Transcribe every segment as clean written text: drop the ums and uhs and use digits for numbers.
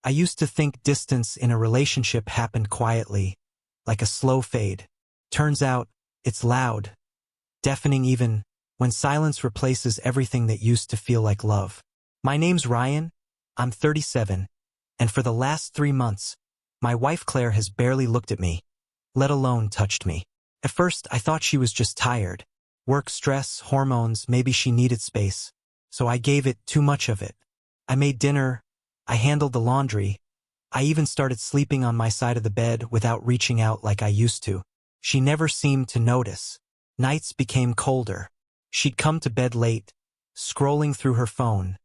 I used to think distance in a relationship happened quietly, like a slow fade. Turns out, it's loud, deafening even, when silence replaces everything that used to feel like love. My name's Ryan, I'm 37, and for the last 3 months, my wife Claire has barely looked at me, let alone touched me. At first, I thought she was just tired. Work stress, hormones, maybe she needed space. So I gave it too much of it. I made dinner, I handled the laundry, I even started sleeping on my side of the bed without reaching out like I used to. She never seemed to notice. Nights became colder. She'd come to bed late, scrolling through her phone,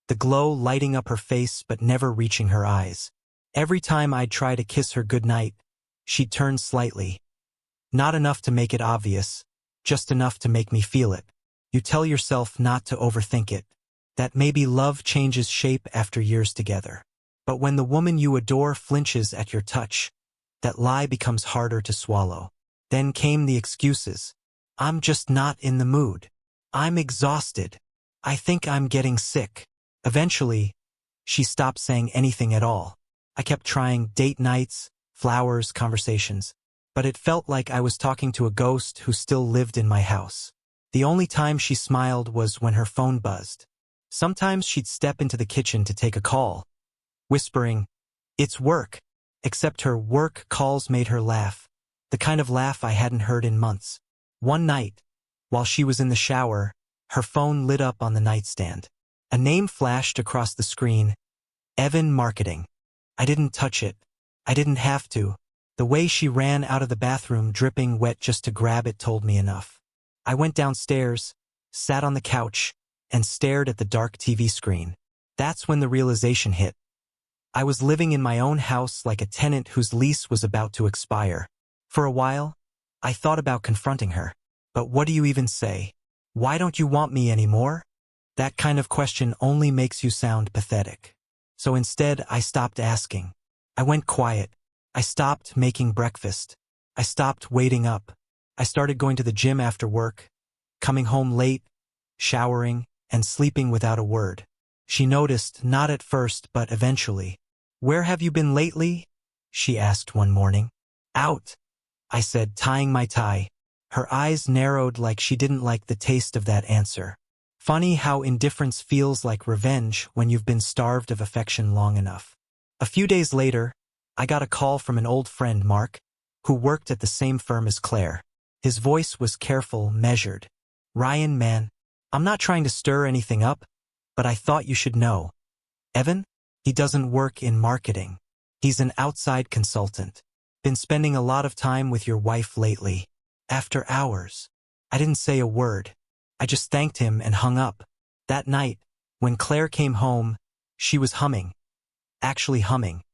the glow lighting up her face but never reaching her eyes. Every time I'd try to kiss her goodnight, she'd turn slightly. Not enough to make it obvious, just enough to make me feel it. You tell yourself not to overthink it, that maybe love changes shape after years together. But when the woman you adore flinches at your touch, that lie becomes harder to swallow. Then came the excuses. I'm just not in the mood. I'm exhausted. I think I'm getting sick. Eventually, she stopped saying anything at all. I kept trying date nights, flowers, conversations, but it felt like I was talking to a ghost who still lived in my house. The only time she smiled was when her phone buzzed. Sometimes she'd step into the kitchen to take a call, whispering, "It's work," except her work calls made her laugh, the kind of laugh I hadn't heard in months. One night, while she was in the shower, her phone lit up on the nightstand. A name flashed across the screen, Evan Marketing. I didn't touch it. I didn't have to. The way she ran out of the bathroom dripping wet just to grab it told me enough. I went downstairs, sat on the couch, and stared at the dark TV screen. That's when the realization hit. I was living in my own house like a tenant whose lease was about to expire. For a while, I thought about confronting her. But what do you even say? Why don't you want me anymore? That kind of question only makes you sound pathetic. So instead, I stopped asking. I went quiet. I stopped making breakfast. I stopped waiting up. I started going to the gym after work, coming home late, showering, and sleeping without a word. She noticed, not at first, but eventually. "Where have you been lately?" she asked one morning. "Out," I said, tying my tie. Her eyes narrowed like she didn't like the taste of that answer. Funny how indifference feels like revenge when you've been starved of affection long enough. A few days later, I got a call from an old friend, Mark, who worked at the same firm as Claire. His voice was careful, measured. "Ryan, man, I'm not trying to stir anything up, but I thought you should know. Evan? He doesn't work in marketing. He's an outside consultant. Been spending a lot of time with your wife lately. After hours." I didn't say a word. I just thanked him and hung up. That night, when Claire came home, she was humming. Actually humming.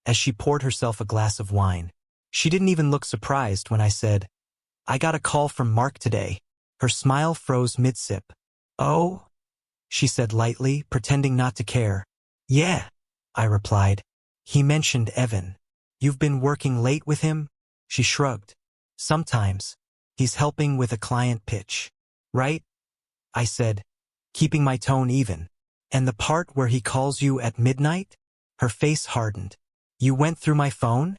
As she poured herself a glass of wine. She didn't even look surprised when I said, "I got a call from Mark today." Her smile froze mid-sip. "Oh?" she said lightly, pretending not to care. "Yeah," I replied. "He mentioned Evan. You've been working late with him?" She shrugged. "Sometimes. He's helping with a client pitch." "Right?" I said, keeping my tone even. "And the part where he calls you at midnight?" Her face hardened. "You went through my phone?"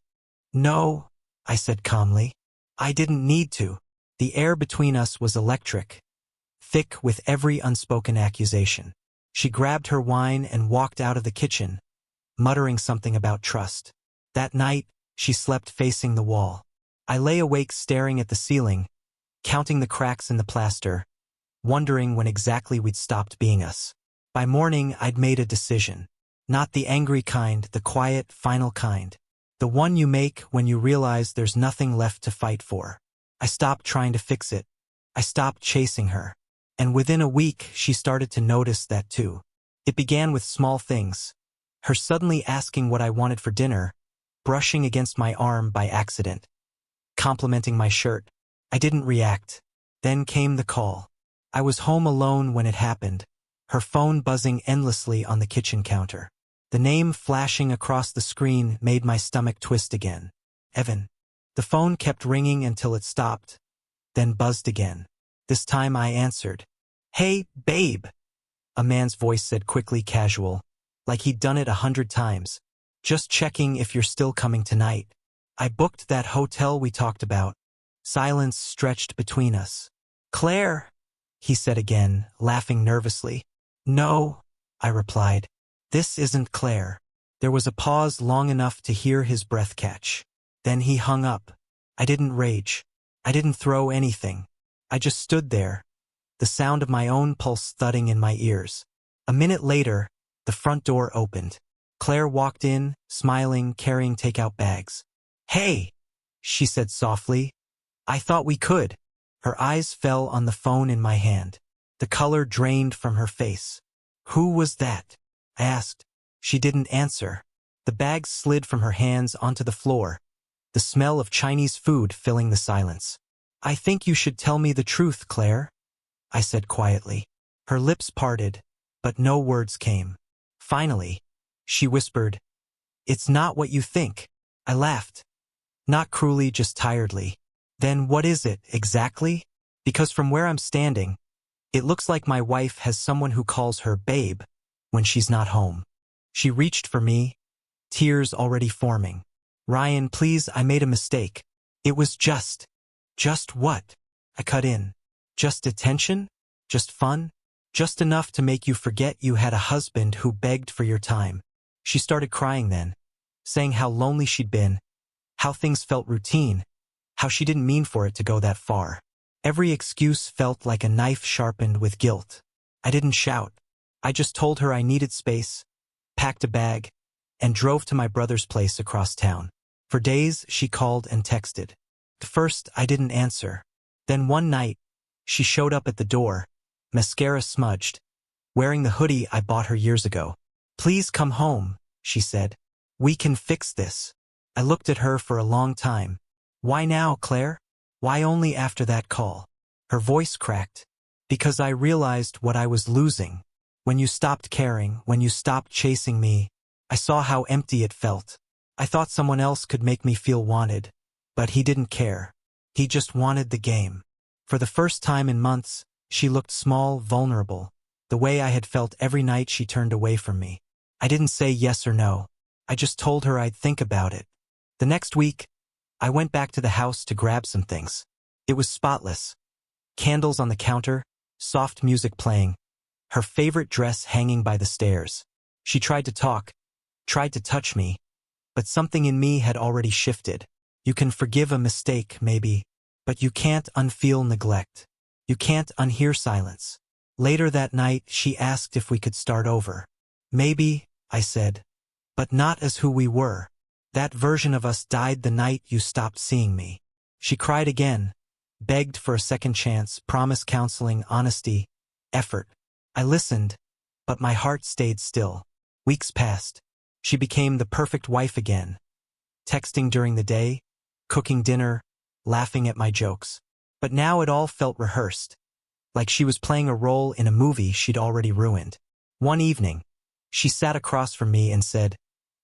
"No," I said calmly. "I didn't need to." The air between us was electric, thick with every unspoken accusation. She grabbed her wine and walked out of the kitchen, muttering something about trust. That night, she slept facing the wall. I lay awake staring at the ceiling, counting the cracks in the plaster, wondering when exactly we'd stopped being us. By morning, I'd made a decision. Not the angry kind, the quiet, final kind. The one you make when you realize there's nothing left to fight for. I stopped trying to fix it. I stopped chasing her. And within a week, she started to notice that too. It began with small things. Her suddenly asking what I wanted for dinner, brushing against my arm by accident, complimenting my shirt. I didn't react. Then came the call. I was home alone when it happened, her phone buzzing endlessly on the kitchen counter. The name flashing across the screen made my stomach twist again. Evan. The phone kept ringing until it stopped, then buzzed again. This time I answered. "Hey, babe," a man's voice said quickly, casual, like he'd done it 100 times. Just checking if you're still coming tonight. I booked that hotel we talked about. Silence stretched between us. Claire, he said again, laughing nervously. No, I replied. This isn't Claire. There was a pause long enough to hear his breath catch. Then he hung up. I didn't rage. I didn't throw anything. I just stood there, the sound of my own pulse thudding in my ears. A minute later, the front door opened. Claire walked in, smiling, carrying takeout bags. Hey, she said softly. I thought we could. Her eyes fell on the phone in my hand. The color drained from her face. Who was that? I asked. She didn't answer. The bags slid from her hands onto the floor, the smell of Chinese food filling the silence. I think you should tell me the truth, Claire, I said quietly. Her lips parted, but no words came. Finally, she whispered, It's not what you think. I laughed. Not cruelly, just tiredly. Then what is it, exactly? Because from where I'm standing, it looks like my wife has someone who calls her babe when she's not home. She reached for me, tears already forming. Ryan, please, I made a mistake. It was just what? I cut in. Just attention? Just fun? Just enough to make you forget you had a husband who begged for your time. She started crying then, saying how lonely she'd been, how things felt routine, how she didn't mean for it to go that far. Every excuse felt like a knife sharpened with guilt. I didn't shout. I just told her I needed space, packed a bag, and drove to my brother's place across town. For days, she called and texted. At first, I didn't answer. Then one night, she showed up at the door, mascara smudged, wearing the hoodie I bought her years ago. Please come home, she said. We can fix this. I looked at her for a long time. Why now, Claire? Why only after that call? Her voice cracked. Because I realized what I was losing. When you stopped caring, when you stopped chasing me, I saw how empty it felt. I thought someone else could make me feel wanted, but he didn't care. He just wanted the game. For the first time in months, she looked small, vulnerable, the way I had felt every night she turned away from me. I didn't say yes or no. I just told her I'd think about it. The next week, I went back to the house to grab some things. It was spotless. Candles on the counter, soft music playing, her favorite dress hanging by the stairs. She tried to talk, tried to touch me, but something in me had already shifted. You can forgive a mistake, maybe, but you can't unfeel neglect. You can't unhear silence. Later that night, she asked if we could start over. Maybe, I said, but not as who we were. That version of us died the night you stopped seeing me. She cried again, begged for a second chance, promised counseling, honesty, effort. I listened, but my heart stayed still. Weeks passed. She became the perfect wife again. Texting during the day, cooking dinner, laughing at my jokes. But now it all felt rehearsed, like she was playing a role in a movie she'd already ruined. One evening, she sat across from me and said,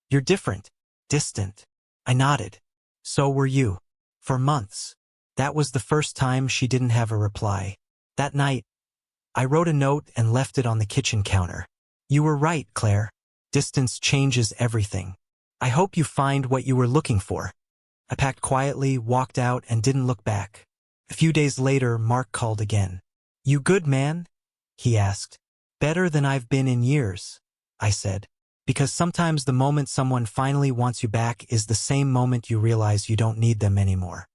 You're different, distant. I nodded. So were you. For months. That was the first time she didn't have a reply. That night, I wrote a note and left it on the kitchen counter. You were right, Claire. Distance changes everything. I hope you find what you were looking for. I packed quietly, walked out, and didn't look back. A few days later, Mark called again. You good, man? He asked. Better than I've been in years, I said. Because sometimes the moment someone finally wants you back is the same moment you realize you don't need them anymore.